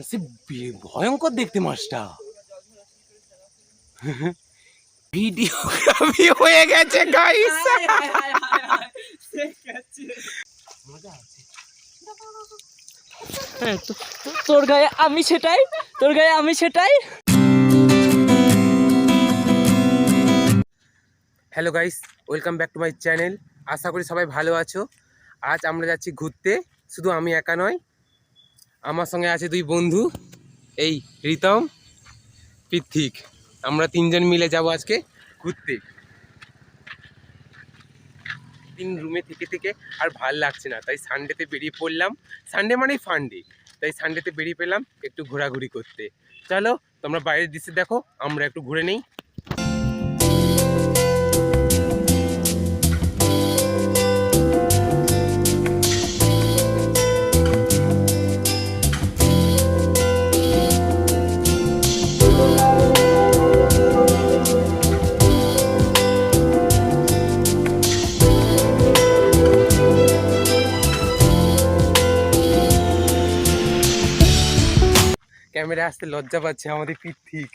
সে ভয়ঙ্কর দেখতে মাছটা। ভিডিওগ্রাফি হয়ে গেছে গাইস। তোর গায়ে আমি সেটাই, তোর গায়ে আমি সেটাই। Hello guys, welcome back to my channel. আশা করি সবাই ভালো আছো। আজ আমরা যাচ্ছি ঘুরতে, শুধু আমি একা নয়, আমার সঙ্গে আছে দুই বন্ধু, এই রিতম, পৃথিক। আমরা তিনজন মিলে যাব আজকে ঘুরতে। দিন রুমে থেকে থেকে আর ভাল লাগছে না, তাই সানডেতে বেরিয়ে পড়লাম। সানডে মানেই ফান্ডে, তাই সানডেতে বেরিয়ে পেলাম একটু ঘোরাঘুরি করতে। চলো তোমরা বাইরের দৃশ্য দেখো, আমরা একটু ঘুরে নেই। ক্যামেরা আসতে লজ্জা পাচ্ছে আমাদের পৃথিক।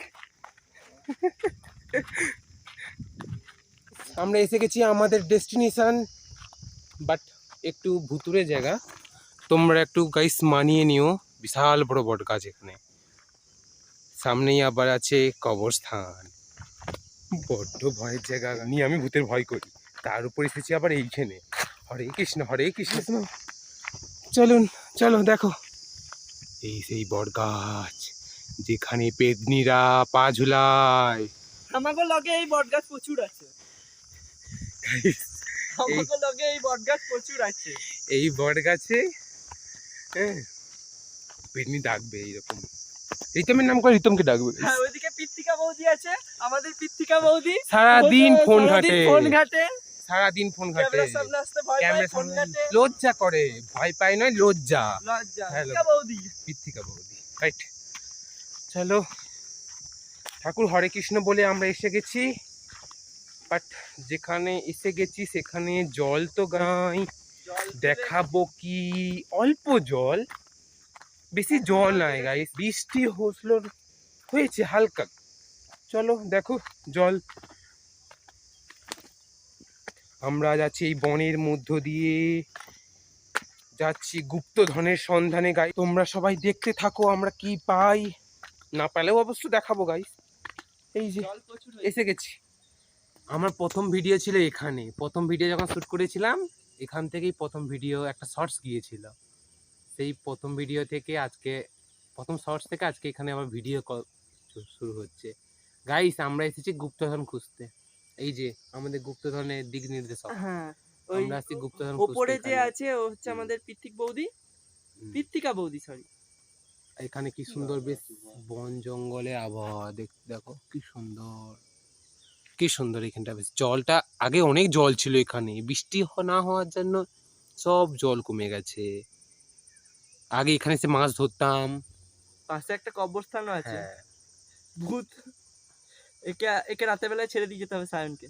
আমরা এসে গেছি আমাদের ডেস্টিনেশন, বাট একটু ভুতুরে জায়গা। তোমরা একটু গাইস মানিয়ে নিও, বিশাল বড় বট গাছ এখানে, সামনেই আবার আছে কবরস্থান। বড্ড ভয়ের জায়গা নিয়ে আমি ভূতের ভয় করি, তার উপর এসেছি আবার এইখানে। হরে কৃষ্ণ হরে কৃষ্ণ। চলুন চলো দেখো, এই সেই বট গাছ যেখানে পেদনিরা পা ঝুলায়। আমাকে লগে এই বটগাছ প্রচুর আছে, আমাকে লগে এই বটগাছ প্রচুর আছে। এই বট গাছে পেদনি ডাকবে এইরকম। রিতমের নাম করে রিতমকে ডাকবে। হ্যাঁ, ওইদিকে পৃথিকা বৌদি আছে, আমাদের পৃথিকা বৌদি সারাদিন ফোন ঘাটে, সারাদিন ফোন ঘাটে। ক্যামেরার সামনে লজ্জা করে, ভয় পায় নয়, লজ্জা। বৌদি, পৃথিকা বৌদি, রাইট। চলো, ঠাকুর হরে কৃষ্ণ বলে আমরা এসে গেছি, বাট যেখানে এসে গেছি সেখানে জল তো গাই। দেখাবো কি, অল্প জল, বেশি জল নাই গাইস। বৃষ্টি হয়েছে হালকা। চলো দেখো জল। আমরা যাচ্ছি এই বনের মধ্য দিয়ে, যাচ্ছি গুপ্তধনের সন্ধানে গাই। তোমরা সবাই দেখতে থাকো আমরা কি পাই, না পেলেও অবশ্য দেখাবো গাইস। এই যে এসে গেছি। আমার প্রথম ভিডিও ছিল এখানে, প্রথম ভিডিও যখন শ্যুট করেছিলাম এখান থেকেই প্রথম ভিডিও একটা শর্টস গিয়েছিল। সেই প্রথম ভিডিও থেকে আজকে, প্রথম শর্টস থেকে আজকে এখানে আবার ভিডিও শুরু হচ্ছে গাইস। আমরা এসেছি গুপ্তধন খুঁজতে। এই যে আমাদের গুপ্তধনের দিক নির্দেশক। হ্যাঁ, আমরা আসছি গুপ্তধন উপরে যে আছে ও হচ্ছে আমাদের পৃথিক বৌদি, পৃথিকা বৌদি, সরি। এখানে কি সুন্দর বেশ বন জঙ্গলে আবহাওয়া, দেখো কি সুন্দর, কি সুন্দর এখানটা। বেশ জলটা, আগে অনেক জল ছিল এখানে, বৃষ্টি না হওয়ার জন্য সব জল কমে গেছে। আগে এখানে এসে মাছ ধরতাম। পাশে একটা কবরস্থানও আছে। ভূত, একে রাতের বেলায় ছেড়ে দিয়ে যেতে হবে সায়নকে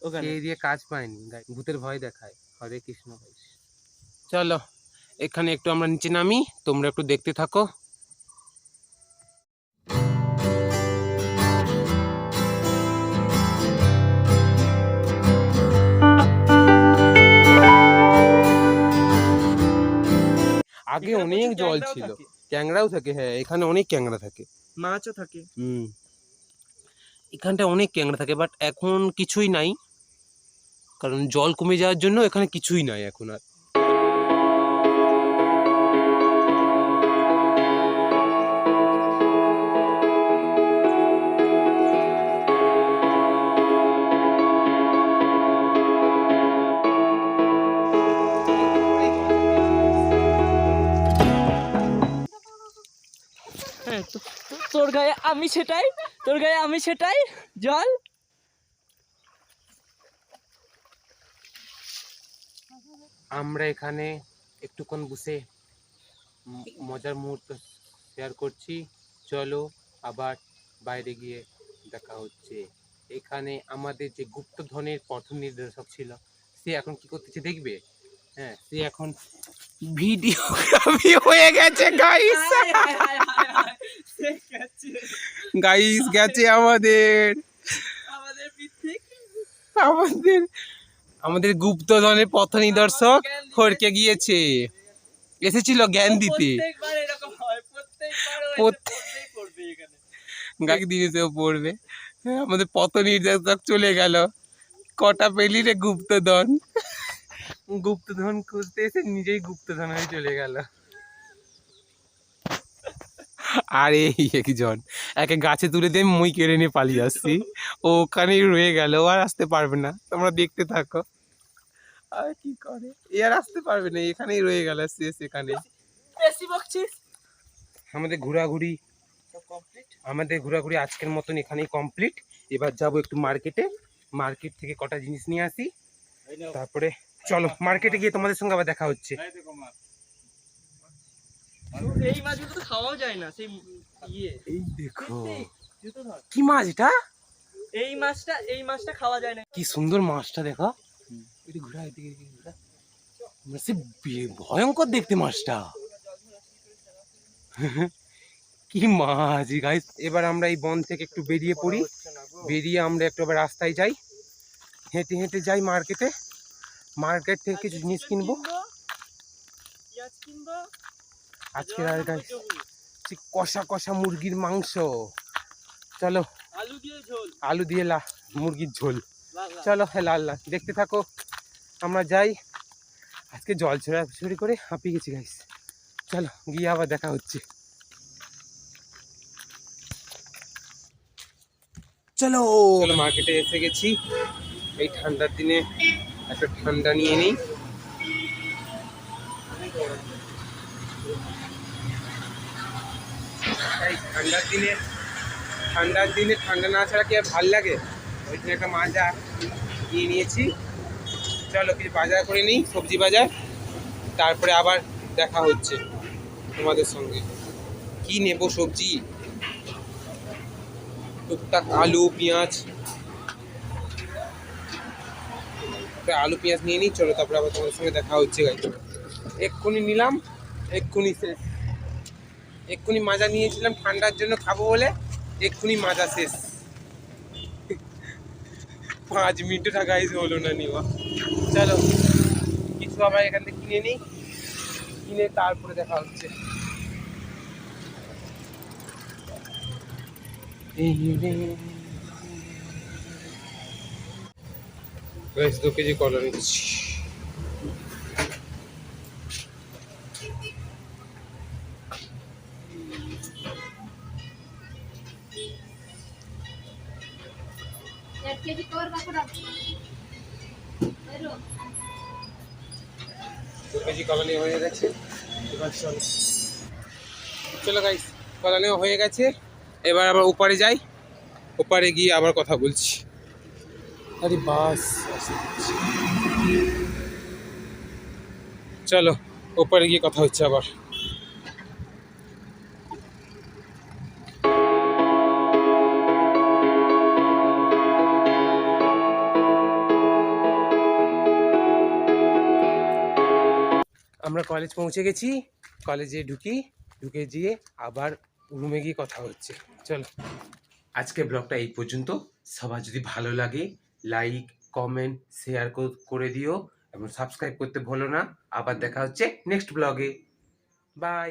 ওখানে। এই দিয়ে কাজ পায়নি, ভূতের ভয় দেখায়। হরে কৃষ্ণ গাইস। চলো এখানে একটু আমরা নিচে নামি, তোমরা একটু দেখতে থাকো। আগে অনেক জল ছিল, ক্যাংড়াও থাকে। হ্যাঁ, এখানে অনেক ক্যাংড়া থাকে, মাছও থাকে। এখানটা অনেক ক্যাংড়া থাকে, বাট এখন কিছুই নাই, কারণ জল কমে যাওয়ার জন্য এখানে কিছুই নাই এখন আর। তোর গায়ে আমি সেটাই, তোর গায়ে আমি সেটাই। জল, আমরা এখানে একটুক্ষণ বসে মজার মুহূর্ত শেয়ার করছি। চলো আবার বাইরে গিয়ে দেখা হচ্ছে। এখানে আমাদের যে গুপ্তধনের প্রথম নির্দেশক ছিল, সে এখন কি করতেছে দেখবে। হ্যাঁ, সে এখন ভিডিওগ্রাফি হয়ে গেছে গাইস। গাইস গেছে আমাদের আমাদের পিকনিক আমাদের আমাদের গুপ্তধনের পথ নিদর্শক হরকে গিয়েছে, এসেছিল জ্ঞান দিতে। প্রত্যেকবার এরকম হয়, প্রত্যেকবার ও এসে প্রত্যেক- পড়বেই পড়বে এখানে। গাই দিনেও পড়বে। হ্যাঁ, আমাদের পথ নির্দেশক চলে গেল। কটা পেলি রে গুপ্তধন? গুপ্তধন খুঁজতে এসে নিজেই গুপ্তধন হয়ে চলে গেল। আরে একজন একে গাছে তুলে দিয়ে মই কেড়ে নিয়ে পালিয়ে আসছি, ও ওখানেই রয়ে গেল, ও আর আসতে পারবে না। তোমরা দেখতে থাকো আর কি করে, এ আর আসতে পারবে না, এখানেই রয়ে গেল সেখানে। বেশি বকছিস। আমাদের ঘোরাঘুরি আজকের মতন এখানেই কমপ্লিট। এবার যাব একটু মার্কেটে, মার্কেট থেকে কটা জিনিস নিয়ে আসি, তারপরে চলো মার্কেটে গিয়ে তোমাদের সঙ্গে আবার দেখা হচ্ছে। এই মাছগুলো তো খাওয়াও যায় না, সেই ইয়ে এই দেখো জুতো ধর। কি মাছ এটা, এই মাছটা খাওয়া যায় না। কি সুন্দর মাছটা দেখো। এটি ঘোরা, এদিকে ঘোরা। সে ভয়ঙ্কর দেখতে মাছটা। কি মাছ গাইস। এবার আমরা এই বন থেকে একটু বেরিয়ে পড়ি, বেরিয়ে আমরা একটু আবার রাস্তায় যাই, হেঁটে হেঁটে যাই মার্কেটে, মার্কেট থেকে কিছু জিনিস কিনবো। পেঁয়াজ কিনবো। আজকে আর গাইস কষা কষা মুরগির মাংস, চলো আলু দিয়ে ঝোল, আলু দিয়ে মুরগির ঝোল, লাল লাল। চলো লাল লাল দেখতে থাকো। আমরা যাই, আজকে জল ছড়াছড়ি করে হাঁপিয়ে গেছি গাইস। চলো গিয়ে আবার দেখা হচ্ছে। চলো মার্কেটে এসে গেছি, এই ঠান্ডার দিনে একটা ঠান্ডা নিয়ে নিই। এই ঠান্ডার দিনে ঠান্ডা না ছাড়া কি আর ভাল লাগে, ওই জন্য একটা মাজা নিয়ে নিয়েছি। চলো কিছু বাজার করে নিই, সবজি বাজার, তারপরে আবার দেখা হচ্ছে তোমাদের সঙ্গে। কি নেব সবজি, টুকটাক আলু পেঁয়াজ, আলু পেঁয়াজ নিয়ে নিই। চলো তারপরে আবার তোমাদের সঙ্গে দেখা হচ্ছে গাইজ। এক্ষুনি নিলাম, এক্ষুনি শেষ। এক্ষুনি মাজা নিয়েছিলাম ঠান্ডার জন্য খাবো বলে, এক্ষুনি মাজা শেষ। 5 মিনিটটা গাইজ হলো না নেওয়া। চলো কিছু আবার এখান থেকে কিনে নিই, কিনে তারপরে দেখা হচ্ছে। গাইজ 2 কেজি কলা নিচ্ছি। দু কেজি কলা নেওয়া হয়ে গেছে, এবার চলো। চলো গাইস কলা নেওয়া হয়ে গেছে, এবার আবার ওপারে যাই, ওপারে গিয়ে আবার কথা বলছি। আরে বাস, চলো ওপারে গিয়ে কথা হচ্ছে আবার। আমরা কলেজ পৌঁছে গেছি, কলেজে ঢুকে গিয়ে আবার রুমে গিয়ে কথা হচ্ছে। চলো আজকে ব্লগটা এই পর্যন্ত। সবার যদি ভালো লাগে লাইক কমেন্ট শেয়ার করে দিও এবং সাবস্ক্রাইব করতে ভুলো না। আবার দেখা হচ্ছে নেক্সট ব্লগে, বাই।